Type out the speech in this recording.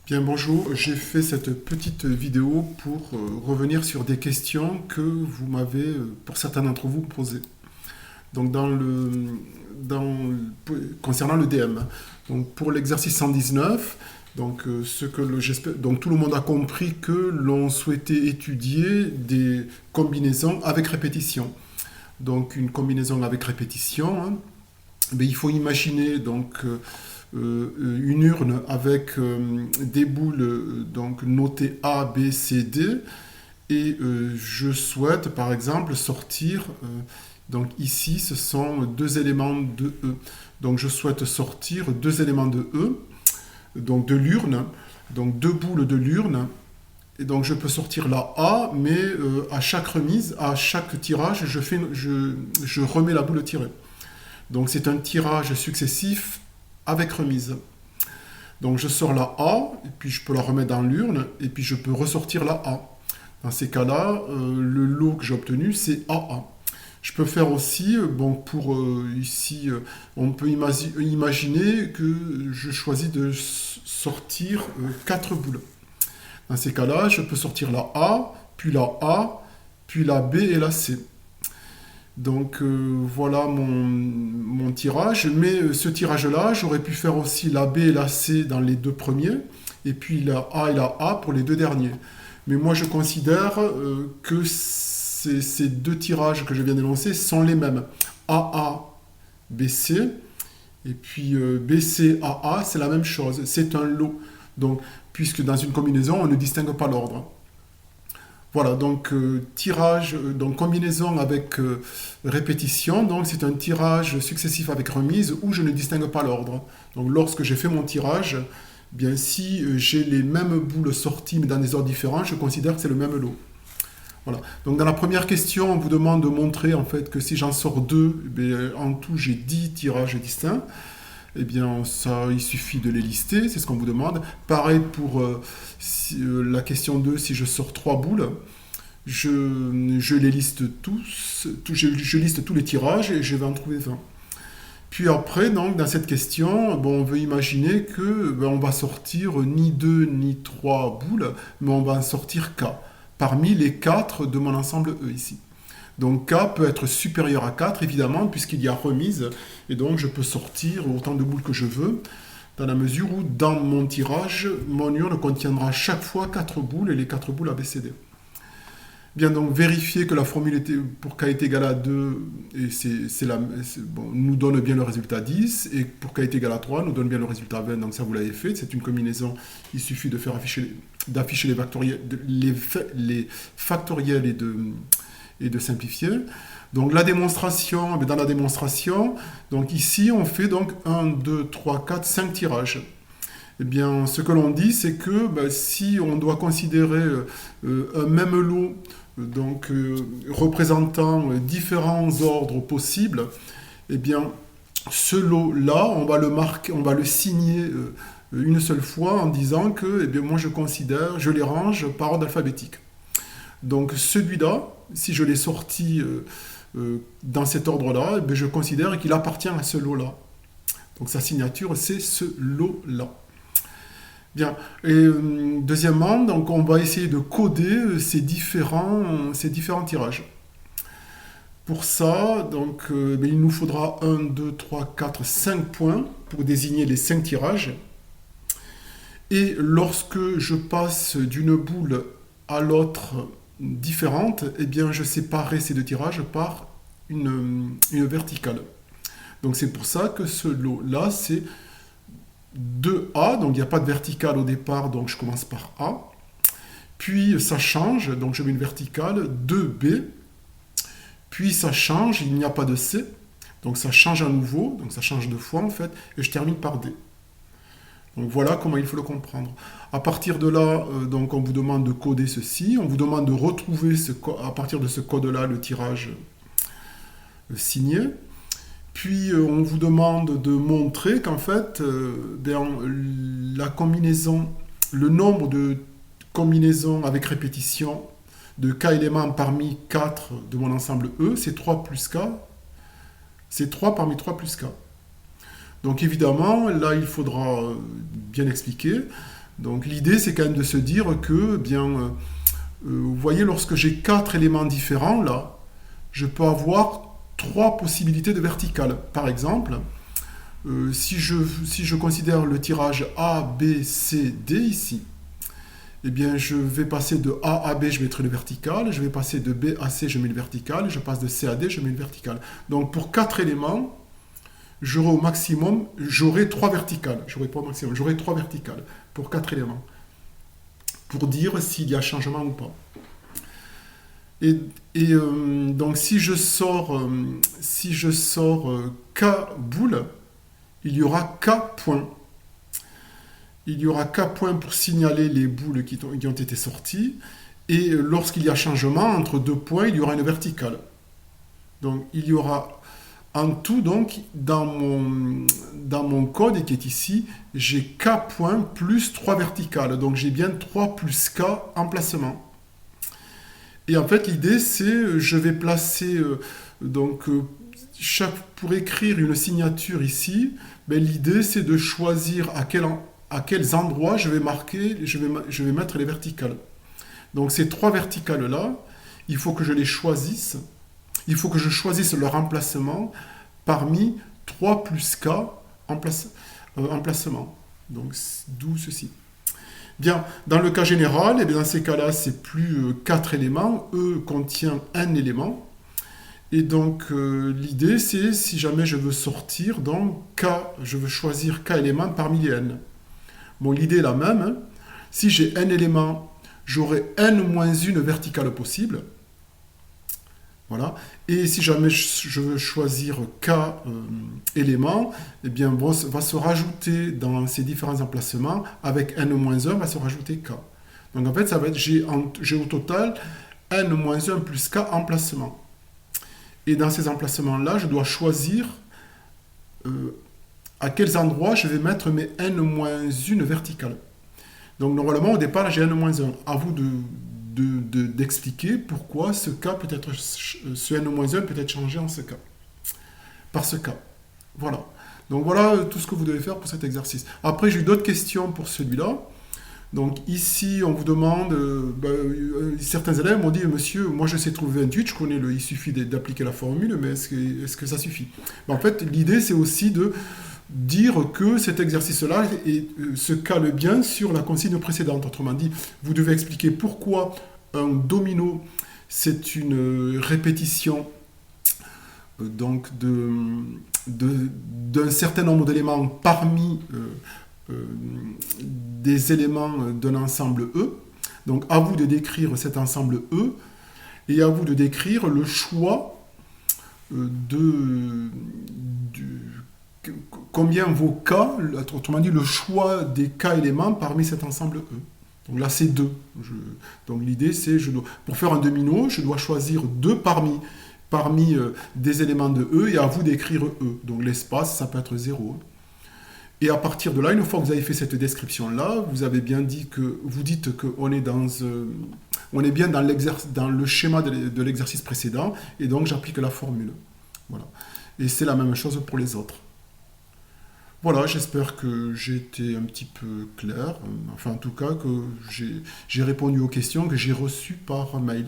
Bien, bonjour. J'ai fait cette petite vidéo pour revenir sur des questions que vous m'avez, pour certains d'entre vous, posées. Donc, concernant le DM. Donc, pour l'exercice 119, donc tout le monde a compris que l'on souhaitait étudier des combinaisons avec répétition. Donc, une combinaison avec répétition, hein, mais il faut imaginer une urne avec des boules donc notées A, B, C, D. Et je souhaite par exemple sortir, donc ici ce sont deux éléments de E. Donc je souhaite sortir deux éléments de E, donc de l'urne, donc deux boules de l'urne. Et donc je peux sortir la A, mais à chaque remise, à chaque tirage, je remets la boule tirée. Donc c'est un tirage successif avec remise. Donc je sors la A, et puis je peux la remettre dans l'urne, et puis je peux ressortir la A. Dans ces cas-là, le lot que j'ai obtenu, c'est AA. Je peux faire aussi, ici, on peut imaginer que je choisis de sortir 4 boules. Dans ces cas-là, je peux sortir la A, puis la B et la C. Donc voilà mon tirage. Mais ce tirage-là, j'aurais pu faire aussi la B et la C dans les deux premiers, et puis la A et la A pour les deux derniers. Mais moi, je considère que ces deux tirages que je viens d'énoncer sont les mêmes. AA, BC, et puis BC, AA, c'est la même chose. C'est un lot. Donc, puisque dans une combinaison, on ne distingue pas l'ordre. Voilà, donc tirage, donc combinaison avec répétition, donc c'est un tirage successif avec remise où je ne distingue pas l'ordre. Donc lorsque j'ai fait mon tirage, bien si j'ai les mêmes boules sorties mais dans des ordres différents, je considère que c'est le même lot. Voilà. Donc dans la première question, on vous demande de montrer en fait que si j'en sors deux, en tout j'ai 10 tirages distincts. Eh bien, ça, il suffit de les lister, c'est ce qu'on vous demande. Pareil pour la question 2, si je sors 3 boules, je les liste tous, je liste tous les tirages et je vais en trouver 20. Puis après, donc, dans cette question, on veut imaginer que on va sortir ni 2 ni 3 boules, mais on va en sortir K, parmi les 4 de mon ensemble E ici. Donc K peut être supérieur à 4, évidemment, puisqu'il y a remise, et donc je peux sortir autant de boules que je veux, dans la mesure où, dans mon tirage, mon urne contiendra chaque fois 4 boules, et les 4 boules ABCD. Bien, donc vérifier que la formule pour K est égal à 2 nous donne bien le résultat 10, et pour K est égal à 3 nous donne bien le résultat 20, donc ça vous l'avez fait, c'est une combinaison, il suffit d'afficher les factoriels et de simplifier. Donc la démonstration, dans la démonstration, donc ici on fait donc 1, 2, 3, 4, 5 tirages. Eh bien, ce que l'on dit, c'est que si on doit considérer un même lot représentant différents ordres possibles, eh bien, ce lot-là, on va le marquer, on va le signer une seule fois en disant que, moi je les range par ordre alphabétique. Donc celui-là, si je l'ai sorti dans cet ordre-là, je considère qu'il appartient à ce lot-là. Donc sa signature, c'est ce lot-là. Bien. Et deuxièmement, donc on va essayer de coder ces différents tirages. Pour ça, donc, il nous faudra 1, 2, 3, 4, 5 points pour désigner les 5 tirages. Et lorsque je passe d'une boule à l'autre différente, eh bien, je séparerai ces deux tirages par une verticale. Donc c'est pour ça que ce lot-là, c'est 2A, donc il n'y a pas de verticale au départ, donc je commence par A. Puis ça change, donc je mets une verticale, 2B. Puis ça change, il n'y a pas de C, donc ça change à nouveau, donc ça change deux fois en fait, et je termine par D. Donc voilà comment il faut le comprendre. À partir de là, donc on vous demande de coder ceci, on vous demande de retrouver à partir de ce code-là le tirage signé. Puis on vous demande de montrer qu'en fait, la combinaison, le nombre de combinaisons avec répétition de K éléments parmi 4 de mon ensemble E, c'est 3 plus K. C'est 3 parmi 3 plus K. Donc évidemment, là il faudra bien expliquer. Donc l'idée, c'est quand même de se dire que, vous voyez, lorsque j'ai 4 éléments différents, là, je peux avoir 3 possibilités de verticale. Par exemple, si je considère le tirage A, B, C, D ici, eh bien, je vais passer de A à B, je mettrai le vertical, je vais passer de B à C, je mets le vertical, je passe de C à D, je mets le vertical. Donc pour 4 éléments, j'aurai au maximum, j'aurai 3 verticales. J'aurai pas au maximum, j'aurai 3 verticales pour 4 éléments. Pour dire s'il y a changement ou pas. Donc si je sors K boule, il y aura K points. Il y aura K points pour signaler les boules qui ont été sorties. Et lorsqu'il y a changement, entre 2 points, il y aura une verticale. Donc il y aura en tout, donc, dans mon code qui est ici, j'ai K points plus 3 verticales. Donc j'ai bien 3 plus K emplacements. Et en fait, l'idée, c'est, je vais placer, pour écrire une signature ici, l'idée, c'est de choisir à quels endroits je vais marquer, je vais mettre les verticales. Donc ces 3 verticales-là, il faut que je les choisisse. Il faut que je choisisse leur emplacement parmi 3 plus K emplacements. Donc d'où ceci. Bien, dans le cas général, et bien dans ces cas-là, c'est plus 4 éléments. E contient un élément. Et donc, l'idée, c'est, si jamais je veux sortir, donc, je veux choisir K éléments parmi les N. Bon, l'idée est la même. Hein. Si j'ai N éléments, j'aurai N-1 verticale possible. Voilà. Et si jamais je veux choisir K éléments, eh bien, va se rajouter dans ces différents emplacements, avec N-1, va se rajouter K. Donc en fait, ça va être, j'ai au total N-1 plus K emplacements. Et dans ces emplacements-là, je dois choisir à quels endroits je vais mettre mes N-1 verticales. Donc normalement, au départ, j'ai N-1. À vous d'expliquer pourquoi ce N-1 peut être changé en ce cas. Par ce cas. Voilà. Donc voilà tout ce que vous devez faire pour cet exercice. Après, j'ai eu d'autres questions pour celui-là. Donc ici, on vous demande, certains élèves m'ont dit, monsieur, moi je sais trouver 28, je connais il suffit d'appliquer la formule, mais est-ce que ça suffit? En fait, l'idée, c'est aussi de dire que cet exercice-là se cale bien sur la consigne précédente. Autrement dit, vous devez expliquer pourquoi un domino, c'est une répétition donc d'un certain nombre d'éléments parmi des éléments d'un ensemble E. Donc à vous de décrire cet ensemble E et à vous de décrire le choix combien vaut K, autrement dit le choix des K éléments parmi cet ensemble E. Donc là c'est 2. Donc l'idée c'est, pour faire un domino, je dois choisir 2 parmi des éléments de E et à vous d'écrire E. Donc l'espace, ça peut être 0. Et à partir de là, une fois que vous avez fait cette description-là, vous avez bien dit que vous dites qu'on est on est bien dans le schéma de l'exercice précédent, et donc j'applique la formule. Voilà. Et c'est la même chose pour les autres. Voilà, j'espère que j'ai été un petit peu clair, enfin en tout cas que j'ai répondu aux questions que j'ai reçues par mail.